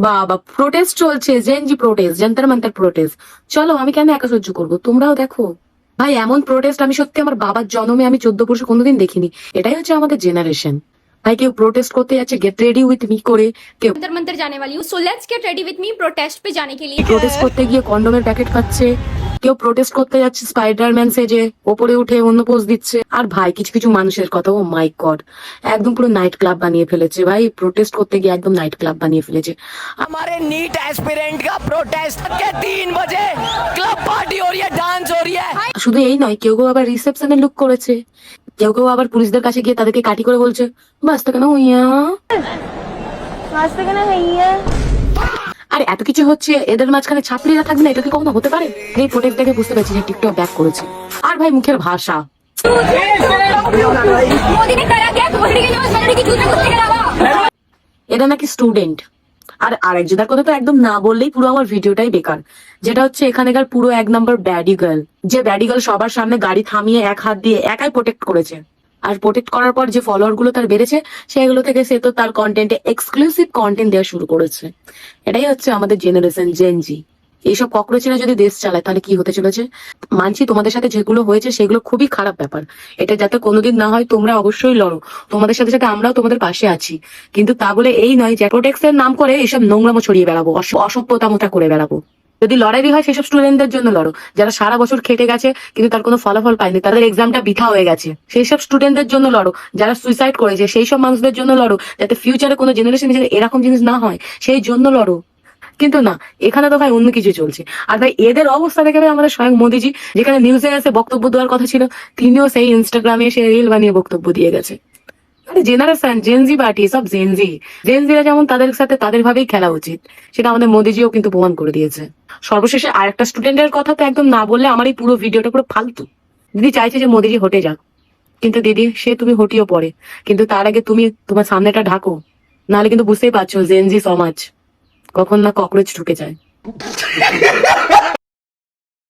বাবা প্রোটেস্ট চলছে, Gen Z protest, Jantar Mantar protest. চলো, আমি কেন একা সহ্য করবো, তোমরাও দেখো। ভাই এমন প্রোটেস্ট আমি সত্যি আমার বাবার জন্মে আমি 14 বছর কোনোদিন দেখিনি। এটাই হচ্ছে আমাদের জেনারেশন। ভাই কেউ প্রোটেস্ট করতে যাচ্ছে গেট রেডি উইথ মি করে, কেউ जंतर मंतर जाने वाली हूँ, so let's get ready with me protest पे जाने के लिए। প্রোটেস্ট করতে গিয়ে কন্ডোমের প্যাকেট খাচ্ছে, কেউ প্রোটেস্ট করতে যাচ্ছে স্পাইডারম্যান সেজে ওপরে উঠে অন্য পোজ দিচ্ছে। আর ভাই কিছু কিছু মানুষের কথা, ও মাই গড, একদম পুরো নাইট ক্লাব বানিয়ে ফেলেছে। ভাই প্রোটেস্ট করতে গিয়ে একদম নাইট ক্লাব বানিয়ে ফেলেছে। हमारे नीट एस्पिरेंट का प्रोटेस्ट के 3 बजे क्लब पार्टी हो रही है, डांस हो रही है। শুধু এই নয়, কেউ কেউ আবার রিসেপশনে লুক করেছে, কেউ কেউ আবার পুলিশদের কাছে গিয়ে তাদেরকে কাটি করে বলছে বাঁচতে কেন হইয়া। আর এত কিছু হচ্ছে, এদের মাঝখানে ছাত্রীরা থাকবে না, এটা কি কখনো হতে পারে? এই প্রোটেক্ট দেখে বুঝতে পারছি যে টিকটক ব্যাক করেছে। আর ভাই মুখের ভাষা, मोदी ने करा क्या? कोहड़ी की नमाज पढ़ने की जूते कुत्ते के अलावा। এরা নাকি স্টুডেন্ট। আর আরেকজনের কথা তো একদম না বললেই পুরো আমার ভিডিওটাই বেকার, যেটা হচ্ছে এখানকার পুরো 1 নম্বর ব্যাডি গার্ল, যে ব্যাডি গার্ল সবার সামনে গাড়ি থামিয়ে এক হাত দিয়ে একাই প্রোটেক্ট করেছে। আর প্রোটেক্ট করার পর যে ফলোয়ার গুলো তার বেড়েছে, সেগুলো থেকে সে তো তার কন্টেন্টে এক্সক্লুসিভ কন্টেন্ট দেওয়া শুরু করেছে। এটাই হচ্ছে আমাদের জেনারেশন, জেনজি। এইসব ককরোচেরা যদি দেশ চালায় তাহলে কি হতে চলেছে। মানছি তোমাদের সাথে যেগুলো হয়েছে সেগুলো খুবই খারাপ ব্যাপার, এটা যাতে কোনোদিন না হয় তোমরা অবশ্যই লড়ো, তোমাদের সাথে সাথে আমরাও তোমাদের পাশে আছি। কিন্তু তা বলে এই নয় যে প্রোটেক্টের নাম করে এইসব নোংরামো ছড়িয়ে বেড়াবো, অসভ্যতা মোটা করে বেড়াবো। যদি লড়াই হয় সেসব স্টুডেন্টদের জন্য লড়ো, যারা সারা বছর খেটে গেছে কিন্তু তার কোনো ফলাফল পায়নি, তাদের এক্সামটা বৃথা হয়ে গেছে, সেই সব স্টুডেন্টদের জন্য লড়ো। যারা সুইসাইড করেছে সেই সব মানুষদের জন্য লড়ো, যাতে ফিউচারে কোনো জেনারেশন এরকম জিনিস না হয়, সেই জন্য লড়ো। কিন্তু না, এখানে তো ভাই অন্য কিছু চলছে। আর ভাই এদের অবস্থা দেখে ভাই আমাদের স্বয়ং মোদিজি, যেখানে নিউজে এসে বক্তব্য দেওয়ার কথা ছিল, তিনিও সেই ইনস্টাগ্রামে এসে রিল বানিয়ে বক্তব্য দিয়ে গেছে। আরে জেনারেশন জেনজি পার্টি, সব জেনজিরা যেমন তাদের সাথে তাদের ভাবেই খেলা উচিত, সেটা আমাদের মোদিজিও কিন্তু প্রমাণ করে দিয়েছে। সর্বশেষে আরেকটা স্টুডেন্টের কথা তো একদম না বললে আমার এই পুরো ভিডিওটা পুরো ফালতু। দিদি চাইছে যে মোদিজি হটে যাক, কিন্তু দিদি সে তুমি হটিও পড়ে, কিন্তু তার আগে তুমি তোমার সামনেটা ঢাকো, নাহলে কিন্তু বুঝতেই পারছো জেনজি সমাজ কখন না ককরোচ ঢুকে যায়।